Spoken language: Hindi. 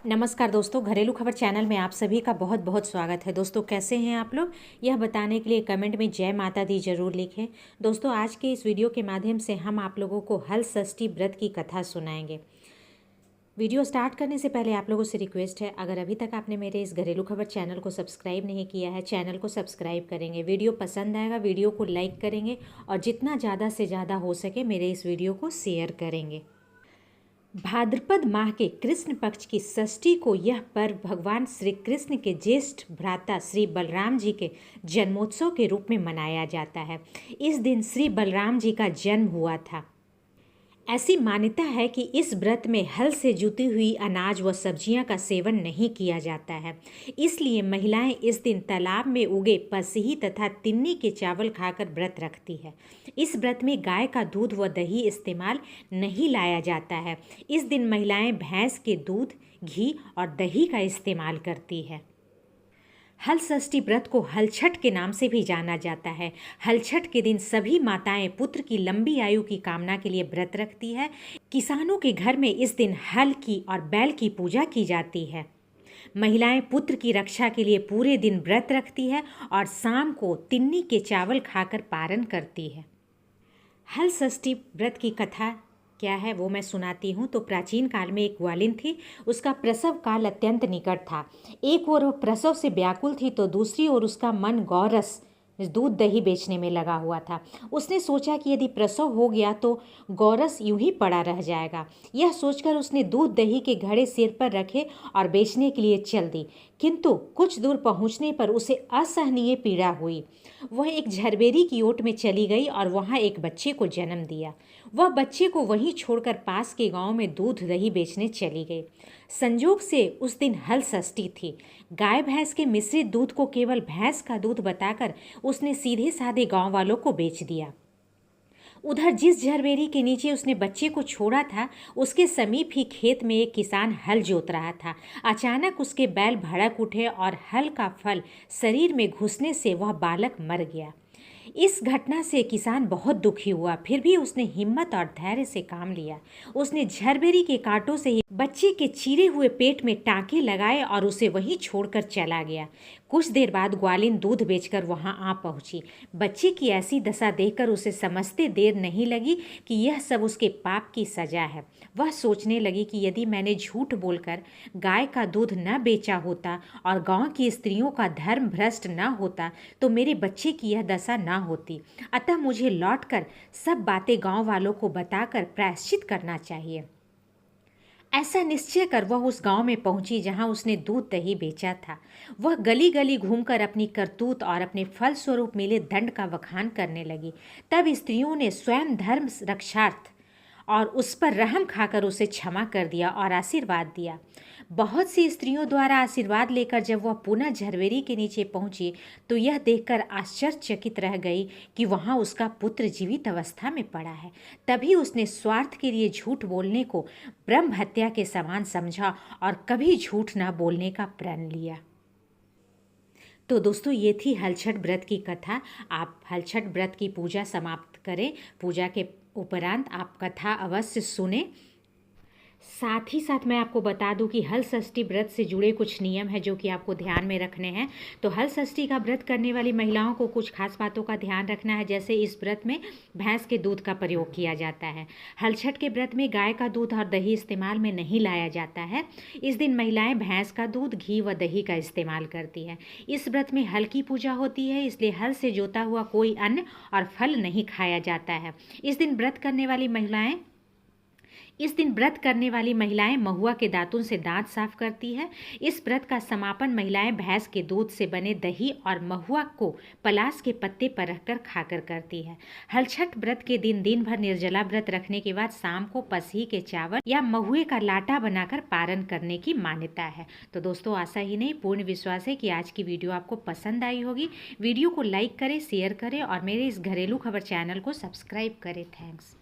नमस्कार दोस्तों, घरेलू खबर चैनल में आप सभी का बहुत बहुत स्वागत है। दोस्तों कैसे हैं आप लोग, यह बताने के लिए कमेंट में जय माता दी जरूर लिखें। दोस्तों आज के इस वीडियो के माध्यम से हम आप लोगों को हल षष्ठी व्रत की कथा सुनाएंगे। वीडियो स्टार्ट करने से पहले आप लोगों से रिक्वेस्ट है, अगर अभी तक आपने मेरे इस घरेलू खबर चैनल को सब्सक्राइब नहीं किया है, चैनल को सब्सक्राइब करेंगे। वीडियो पसंद आएगा वीडियो को लाइक करेंगे और जितना ज़्यादा से ज़्यादा हो सके मेरे इस वीडियो को शेयर करेंगे। भाद्रपद माह के कृष्ण पक्ष की षष्ठी को यह पर्व भगवान श्री कृष्ण के ज्येष्ठ भ्राता श्री बलराम जी के जन्मोत्सव के रूप में मनाया जाता है। इस दिन श्री बलराम जी का जन्म हुआ था। ऐसी मान्यता है कि इस व्रत में हल से जुती हुई अनाज व सब्जियां का सेवन नहीं किया जाता है, इसलिए महिलाएं इस दिन तालाब में उगे पसही तथा तिन्नी के चावल खाकर व्रत रखती है। इस व्रत में गाय का दूध व दही इस्तेमाल नहीं लाया जाता है। इस दिन महिलाएं भैंस के दूध, घी और दही का इस्तेमाल करती है। हल षष्ठी व्रत को हलछठ के नाम से भी जाना जाता है। हलछठ के दिन सभी माताएं पुत्र की लंबी आयु की कामना के लिए व्रत रखती है। किसानों के घर में इस दिन हल की और बैल की पूजा की जाती है। महिलाएं पुत्र की रक्षा के लिए पूरे दिन व्रत रखती है और शाम को तिन्नी के चावल खाकर पारण करती है। हल षष्ठी व्रत की कथा क्या है वो मैं सुनाती हूँ। तो प्राचीन काल में एक ग्वालिन थी, उसका प्रसव काल अत्यंत निकट था। एक ओर वह प्रसव से व्याकुल थी तो दूसरी ओर उसका मन गौरस दूध दही बेचने में लगा हुआ था। उसने सोचा कि यदि प्रसव हो गया तो गौरस यूं ही पड़ा रह जाएगा। यह सोचकर उसने दूध दही के घड़े सिर पर रखे और बेचने के लिए चल दी, किंतु कुछ दूर पहुंचने पर उसे असहनीय पीड़ा हुई। वह एक झरबेरी की ओट में चली गई और वहां एक बच्चे को जन्म दिया। वह बच्चे को वहीं छोड़कर पास के गांव में दूध दही बेचने चली गई। संजोग से उस दिन हल षष्ठी थी। गाय भैंस के मिश्रित दूध को केवल भैंस का दूध बताकर उसने सीधे साधे गांव वालों को बेच दिया। उधर जिस झरबेरी के नीचे उसने बच्चे को छोड़ा था, उसके समीप ही खेत में एक किसान हल जोत रहा था। अचानक उसके बैल भड़क उठे और हल का फल शरीर में घुसने से वह बालक मर गया। इस घटना से किसान बहुत दुखी हुआ, फिर भी उसने हिम्मत और धैर्य से काम लिया। उसने झरबेरी के कांटों से ही बच्चे के चीरे हुए पेट में टांके लगाए और उसे वहीं छोड़कर चला गया। कुछ देर बाद ग्वालिन दूध बेचकर वहां आ पहुंची। बच्चे की ऐसी दशा देखकर उसे समझते देर नहीं लगी कि यह सब उसके पाप की सजा है। वह सोचने लगी कि यदि मैंने झूठ बोलकर गाय का दूध न बेचा होता और गांव की स्त्रियों का धर्म भ्रष्ट न होता तो मेरे बच्चे की यह दशा न होती। अतः मुझे लौटकर सब बातें गांव वालों को बताकर प्रायश्चित करना चाहिए। ऐसा निश्चय कर वह उस गांव में पहुंची जहां उसने दूध दही बेचा था। वह गली गली घूमकर अपनी करतूत और अपने फल स्वरूप मिले दंड का बखान करने लगी। तब स्त्रियों ने स्वयं धर्म रक्षार्थ और उस पर रहम खाकर उसे क्षमा कर दिया और आशीर्वाद दिया। बहुत सी स्त्रियों द्वारा आशीर्वाद लेकर जब वह पुनः झरबेरी के नीचे पहुंची तो यह देखकर आश्चर्यचकित रह गई कि वहां उसका पुत्र जीवित अवस्था में पड़ा है। तभी उसने स्वार्थ के लिए झूठ बोलने को ब्रह्म हत्या के समान समझा और कभी झूठ न बोलने का प्रण लिया। तो दोस्तों ये थी हलछठ व्रत की कथा। आप हलछठ व्रत की पूजा समाप्त करें। पूजा के उपरांत आप कथा अवश्य सुने। साथ ही साथ मैं आपको बता दूं कि हल षष्ठी व्रत से जुड़े कुछ नियम हैं जो कि आपको ध्यान में रखने हैं। तो हल षष्ठी का व्रत करने वाली महिलाओं को कुछ खास बातों का ध्यान रखना है, जैसे इस व्रत में भैंस के दूध का प्रयोग किया जाता है। हलछठ के व्रत में गाय का दूध और दही इस्तेमाल में नहीं लाया जाता है। इस दिन महिलाएं भैंस का दूध, घी व दही का इस्तेमाल करती है। इस व्रत में हल की पूजा होती है, इसलिए हल से जोता हुआ कोई अन्न और फल नहीं खाया जाता है। इस दिन व्रत करने वाली महिलाएं महुआ के दांतों से दांत साफ करती है। इस व्रत का समापन महिलाएं भैंस के दूध से बने दही और महुआ को पलास के पत्ते पर रखकर खाकर करती है। हलछठ व्रत के दिन भर निर्जला व्रत रखने के बाद शाम को पसही के चावल या महुए का लाटा बनाकर पारण करने की मान्यता है। तो दोस्तों आशा ही नहीं पूर्ण विश्वास है कि आज की वीडियो आपको पसंद आई होगी। वीडियो को लाइक करें, शेयर करें और मेरे इस घरेलू खबर चैनल को सब्सक्राइब करें। थैंक्स।